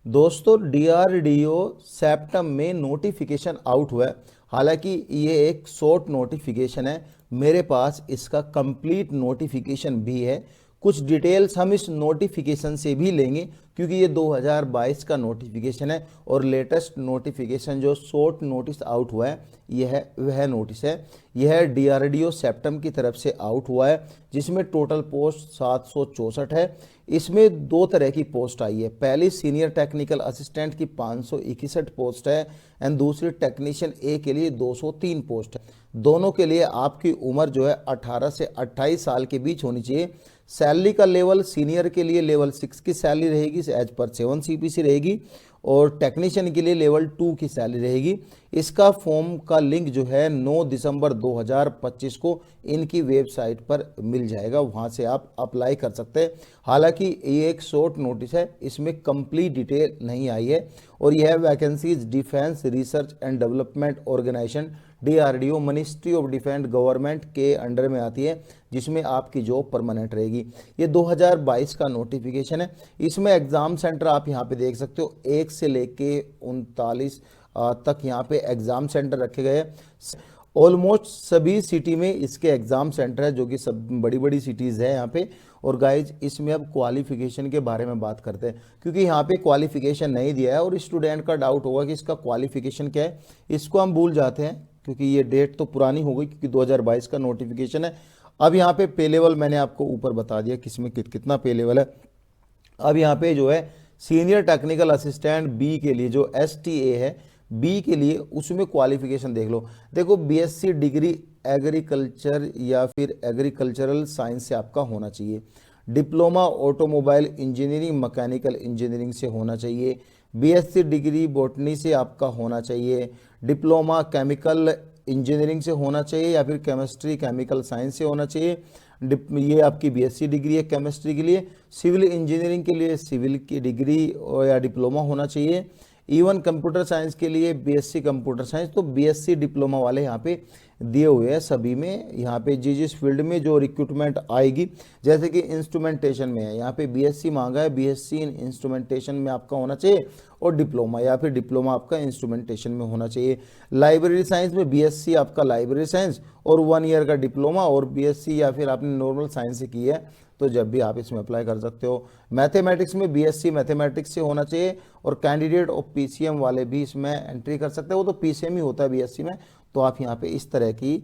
दोस्तों DRDO septum में notification out हुआ है। हालांकि ये एक शॉर्ट नोटिफिकेशन है, मेरे पास इसका कंप्लीट नोटिफिकेशन भी है। कुछ डिटेल्स हम इस नोटिफिकेशन से भी लेंगे क्योंकि ये 2022 का नोटिफिकेशन है और लेटेस्ट नोटिफिकेशन जो शॉर्ट नोटिस आउट हुआ है वह नोटिस है। यह डीआरडीओ सेप्टम की तरफ से आउट हुआ है, जिसमें टोटल पोस्ट 764 है। इसमें दो तरह की पोस्ट आई है। पहली सीनियर टेक्निकल असिस्टेंट की 561 पोस्ट है एंड दूसरी टेक्नीशियन ए के लिए 203 पोस्ट है। दोनों के लिए आपकी उम्र जो है 18 से 28 साल के बीच होनी चाहिए। सैलरी का लेवल सीनियर के लिए लेवल 6 की सैलरी रहेगी, एज पर 7 CPC रहेगी, और टेक्नीशियन के लिए लेवल 2 की सैलरी रहेगी। इसका फॉर्म का लिंक जो है 9 दिसंबर 2025 को इनकी वेबसाइट पर मिल जाएगा, वहां से आप अप्लाई कर सकते हैं। हालांकि ये एक शॉर्ट नोटिस है, इसमें कंप्लीट डिटेल नहीं आई है और यह vacancies defence research and development organisation DRDO ministry of defence government के अंडर में आती है, जिसमें आपकी जॉब परमानेंट रहेगी। ये 2022 का नोटिफिकेशन है। इसमें एग्ज़ाम सेंटर आप यहाँ पे देख सकते हो 1 से लेके 39 तक यहाँ पे एग्ज़ाम सेंटर रखे गए हैं। ऑलमोस्ट सभी सिटी में इसके एग्ज़ाम सेंटर है, जो कि सब बड़ी बड़ी सिटीज़ है यहाँ पे। और गाइज इसमें अब क्वालिफिकेशन के बारे में बात करते हैं, क्योंकि यहाँ पे क्वालिफिकेशन नहीं दिया है और स्टूडेंट का डाउट होगा कि इसका क्वालिफिकेशन क्या है। इसको हम भूल जाते हैं क्योंकि ये डेट तो पुरानी हो गई, क्योंकि 2022 का नोटिफिकेशन है। अब यहाँ पे पे लेवल मैंने आपको ऊपर बता दिया किसमें कितना पे लेवल है। अब यहाँ पे जो है सीनियर टेक्निकल असिस्टेंट बी के लिए जो STA है, बी के लिए उसमें क्वालिफिकेशन देख लो। देखो BSc डिग्री एग्रीकल्चर या फिर एग्रीकल्चरल साइंस से आपका होना चाहिए। Diploma automobile engineering mechanical engineering से होना चाहिए। BSc डिग्री बॉटनी से आपका होना चाहिए। डिप्लोमा केमिकल इंजीनियरिंग से होना चाहिए या फिर केमिस्ट्री केमिकल साइंस से होना चाहिए। ये आपकी BSc डिग्री है केमिस्ट्री के लिए। सिविल इंजीनियरिंग के लिए सिविल की डिग्री या डिप्लोमा होना चाहिए। इवन कंप्यूटर साइंस के लिए BSc कंप्यूटर साइंस। तो BSc डिप्लोमा वाले यहाँ पे दिए हुए हैं सभी में। यहाँ पे जिस फील्ड में जो रिक्रूटमेंट आएगी, जैसे कि इंस्ट्रूमेंटेशन में है, यहाँ पे BSc मांगा है, BSc इन इंस्ट्रूमेंटेशन में आपका होना चाहिए, और डिप्लोमा या फिर डिप्लोमा आपका इंस्ट्रूमेंटेशन में होना चाहिए। लाइब्रेरी साइंस में BSc आपका लाइब्रेरी साइंस और 1 ईयर का डिप्लोमा, और BSc या फिर आपने नॉर्मल साइंस से की है तो जब भी आप इसमें अप्लाई कर सकते हो। मैथमेटिक्स में BSc मैथमेटिक्स से होना चाहिए, और कैंडिडेट और PCM वाले भी इसमें एंट्री कर सकते हो। वो तो PCM ही होता है BSc में। तो आप यहाँ पे इस तरह की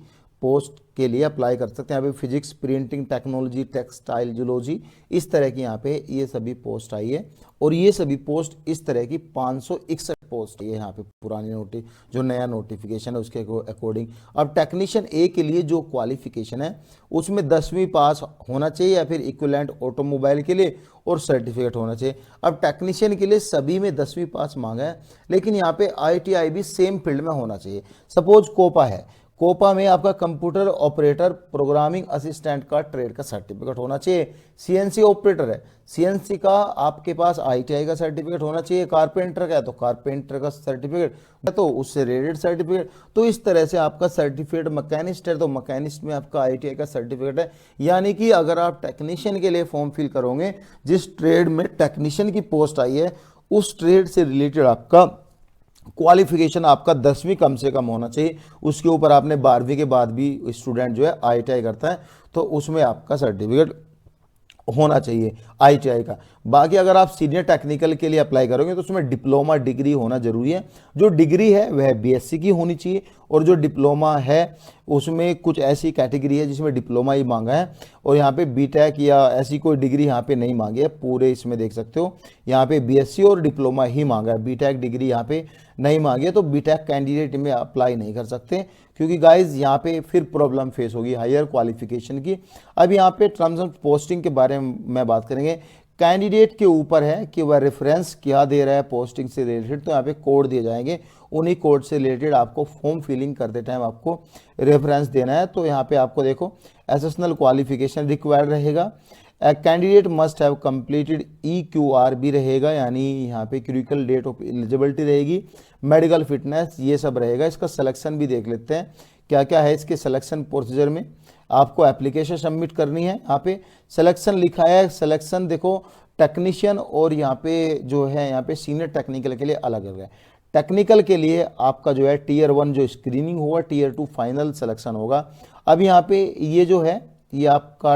पोस्ट के लिए अप्लाई कर सकते हैं। यहाँ पे physics, printing technology, textile zoology, इस तरह की यहाँ पे ये सभी पोस्ट आई है। और ये सभी पोस्ट इस तरह की 561 पोस्ट है यहाँ पे पुरानी जो नया नोटिफिकेशन है उसके अकॉर्डिंग। अब टेक्नीशियन ए के लिए जो क्वालिफिकेशन है उसमें 10वीं पास होना चाहिए या फिर इक्विवेलेंट ऑटोमोबाइल के लिए, और सर्टिफिकेट होना चाहिए। अब टेक्नीशियन के लिए सभी में 10वीं पास मांगा है, लेकिन यहाँ पे ITI भी सेम फील्ड में होना चाहिए। सपोज कोपा है, कोपा में आपका कंप्यूटर ऑपरेटर प्रोग्रामिंग असिस्टेंट का ट्रेड का सर्टिफिकेट होना चाहिए। CNC ऑपरेटर है, CNC का आपके पास ITI का सर्टिफिकेट होना चाहिए। कारपेंटर का है तो कारपेंटर का सर्टिफिकेट, तो उससे रिलेटेड सर्टिफिकेट। तो इस तरह से आपका सर्टिफिकेट, मैकेनिस्ट है तो मैकेनिस्ट में आपका ITI का सर्टिफिकेट है। यानी कि अगर आप टेक्नीशियन के लिए फॉर्म फिल करोगे, जिस ट्रेड में टेक्नीशियन की पोस्ट आई है उस ट्रेड से रिलेटेड आपका क्वालिफिकेशन आपका 10वीं कम से कम होना चाहिए। उसके ऊपर आपने 12वीं के बाद भी स्टूडेंट जो है ITI करता है तो उसमें आपका सर्टिफिकेट होना चाहिए ITI का। बाकी अगर आप सीनियर टेक्निकल के लिए अप्लाई करोगे तो उसमें डिप्लोमा डिग्री होना जरूरी है। जो डिग्री है वह BSc की होनी चाहिए, और जो डिप्लोमा है उसमें कुछ ऐसी कैटेगरी है जिसमें डिप्लोमा ही मांगा है, और यहाँ पे BTech या ऐसी कोई डिग्री यहाँ पे नहीं मांगी है। पूरे इसमें देख सकते हो यहाँ पे BSc और डिप्लोमा ही मांगा है, BTech डिग्री यहाँ पे नहीं मांगी है। तो BTech कैंडिडेट में अप्लाई नहीं कर सकते, क्योंकि गाइज यहाँ पे फिर प्रॉब्लम फेस होगी हायर क्वालिफिकेशन की। अब यहाँ पे टर्म्स ऑफ पोस्टिंग के बारे में बात करेंगे। कैंडिडेट के ऊपर है कि वह रेफरेंस क्या दे रहा है पोस्टिंग से रिलेटेड। तो यहाँ पे कोड दिए जाएंगे, उन्हीं कोड से रिलेटेड आपको फॉर्म फिलिंग करते टाइम आपको रेफरेंस देना है। तो यहाँ पे आपको देखो एसेशनल क्वालिफिकेशन रिक्वायर्ड रहेगा। Candidate must have completed EQR भी रहेगा, यानी यहाँ पे क्रिटिकल डेट ऑफ एलिजिबिलिटी रहेगी। मेडिकल फिटनेस ये सब रहेगा। इसका सिलेक्शन भी देख लेते हैं क्या क्या है इसके सिलेक्शन प्रोसीजर में। आपको एप्लीकेशन सबमिट करनी है, यहाँ पे सिलेक्शन लिखा है। सिलेक्शन देखो टेक्नीशियन और यहाँ पे जो है यहाँ पे सीनियर टेक्निकल के लिए अलग अलग है। टेक्निकल के लिए आपका जो है टीयर 1 जो स्क्रीनिंग होगा, टीयर 2 फाइनल सिलेक्शन होगा। अब यहाँ पे ये जो है ये आपका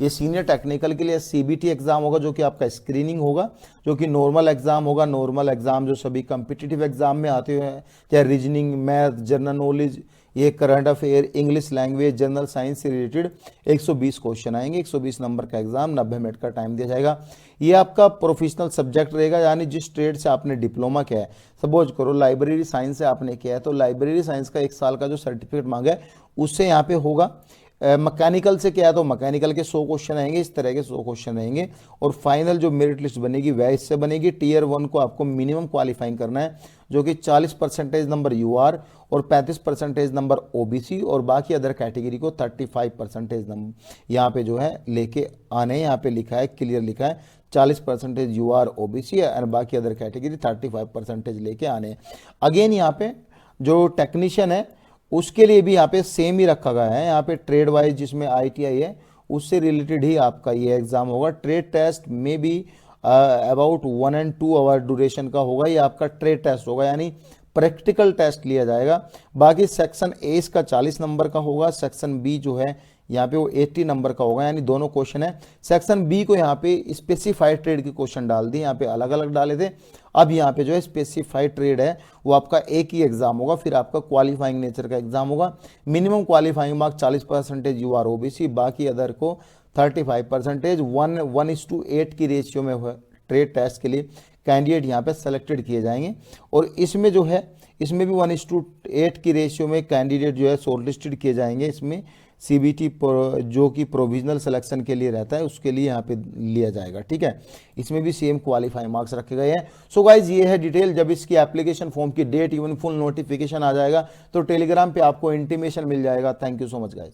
ये सीनियर टेक्निकल के लिए सीबीटी एग्जाम होगा जो कि आपका स्क्रीनिंग होगा, जो कि नॉर्मल एग्जाम होगा। नॉर्मल एग्जाम जो सभी कम्पिटिटिव एग्जाम में आते हैं, चाहे रीजनिंग, मैथ, जनरल नॉलेज, ये current affair, English language, general science से रिलेटेड 120 क्वेश्चन आएंगे। 120 नंबर का एग्जाम, 90 मिनट का टाइम दिया जाएगा। ये आपका प्रोफेशनल सब्जेक्ट रहेगा, यानी जिस ट्रेड से आपने डिप्लोमा किया है, सपोज करो लाइब्रेरी साइंस से आपने किया है तो लाइब्रेरी साइंस का 1 साल का जो सर्टिफिकेट मांगा है उससे यहाँ पे होगा। मैकेनिकल से क्या है तो मैकेनिकल के 100 क्वेश्चन आएंगे, इस तरह के 100 क्वेश्चन रहेंगे। और फाइनल जो मेरिट लिस्ट बनेगी वह इससे बनेगी। टीयर 1 को आपको मिनिमम क्वालिफाइंग करना है, जो कि 40% नंबर यूआर और 35% नंबर ओबीसी, और बाकी अदर कैटेगरी को 35% नंबर यहाँ पे जो है लेके आने। यहाँ पे लिखा है, क्लियर लिखा है, 40% यूआर ओबीसी और बाकी अदर कैटेगरी 35% लेके आने। अगेन यहाँ पे जो टेक्नीशियन है उसके लिए भी यहाँ पे सेम ही रखा गया है। यहाँ पे ट्रेड वाइज जिसमें आईटीआई है उससे रिलेटेड ही आपका ये एग्जाम होगा। ट्रेड टेस्ट में भी अबाउट 1 and 2 आवर ड्यूरेशन का होगा। ये आपका ट्रेड टेस्ट होगा, यानी प्रैक्टिकल टेस्ट लिया जाएगा। बाकी सेक्शन ए इसका 40 नंबर का होगा, सेक्शन बी जो है यहाँ पे वो 80 नंबर का होगा, यानी दोनों क्वेश्चन है। सेक्शन बी को यहाँ पे स्पेसिफाइड ट्रेड के क्वेश्चन डाल दिए, यहाँ पे अलग अलग डाले थे। अब यहाँ पे जो है स्पेसिफाइड ट्रेड है वो आपका एक ही एग्जाम होगा, फिर आपका क्वालिफाइंग नेचर का एग्जाम होगा। Minimum qualifying mark 40% UR OBC, बाकी अदर को 35%। 1:8 की रेशियो में ट्रेड टेस्ट के लिए कैंडिडेट यहाँ पे सेलेक्टेड किए जाएंगे। और इसमें जो है इसमें भी 1:8 की रेशियो में कैंडिडेट जो है शॉर्टलिस्टेड किए जाएंगे। इसमें सीबीटी जो कि प्रोविजनल सिलेक्शन के लिए रहता है उसके लिए यहाँ पे लिया जाएगा, ठीक है। इसमें भी सेम क्वालिफाइंग मार्क्स रखे गए हैं। सो गाइज ये है डिटेल। जब इसकी एप्लीकेशन फॉर्म की डेट इवन फुल नोटिफिकेशन आ जाएगा तो टेलीग्राम पे आपको इंटीमेशन मिल जाएगा। Thank you so much guys.